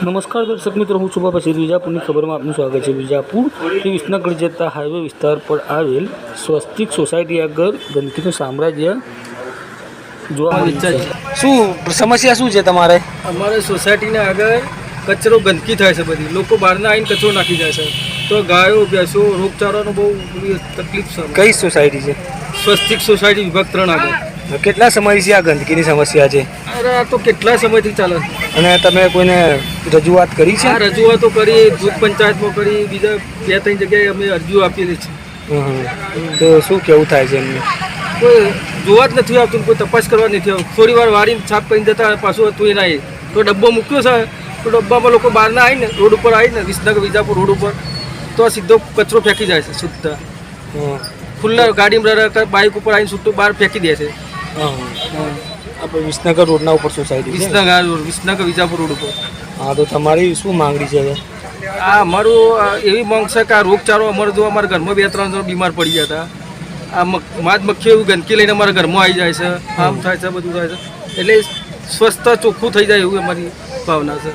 નમસ્કાર દર્શક મિત્રો, હું શુભા પછી વિજાપુરની ખબરમાં આપનું સ્વાગત છે. વિજાપુરથી વિસનગર જતા હાઈવે વિસ્તાર પર આવેલ સ્વસ્તિક સોસાયટી આગળ ગંદકીનું સામ્રાજ્ય જોવા મળે છે. શું સમસ્યા શું છે તમારે? અમારે સોસાયટીના આગળ કચરો ગંદકી થાય છે. બધી લોકો બહારના આવીને કચરો નાખી જાય છે, તો ગાયો ભેંસો રોગચાળાનો બહુ તકલીફ છે. કઈ સોસાયટી છે? સ્વસ્તિક સોસાયટી વિભાગ 3 આગળ. કેટલા સમયથી આ ગંદકીની સમસ્યા છે? અરે આ તો કેટલા સમયથી ચાલે. અને તમે કોઈને રજૂઆત કરી છે? આ રજૂઆતો કરી, જૂથ પંચાયતમાં કરી, બીજા 2-3 જગ્યાએ અમે અરજીઓ આપેલી છે. તો શું કેવું થાય છે એમને? કોઈ જોવા જ નથી આવતું, કોઈ તપાસ કરવા નથી આવતું. થોડી વાર વાળીને છાપ કરીને જતા પાછું હતું એ નહીં. તો ડબ્બો મૂક્યો છે, તો ડબ્બામાં લોકો બહારના આવીને રોડ ઉપર આવીને વિસનગર વિજાપુર રોડ ઉપર તો સીધો કચરો ફેંકી જાય છે. છૂટતા ખુલ્લા ગાડીમાં બાઇક ઉપર આવીને છૂટું બહાર ફેંકી દે છે. આપણે વિસનગર રોડના ઉપર સોસાયટી છે? વિસનગર વિજાપુર રોડ ઉપર. હા, તો તમારી શું માંગણી છે હવે? આ અમારું એવી માંગ છે કે આ રોગચાળો અમારે જો અમારા ઘરમાં 2-3 જણ બીમાર પડી ગયા હતા. આ માદ મક્ખી એવું ગંદકી લઈને અમારા ઘરમાં આવી જાય છે, આમ થાય છે, બધું થાય છે. એટલે સ્વચ્છતા ચોખ્ખું થઈ જાય એવું અમારી ભાવના છે.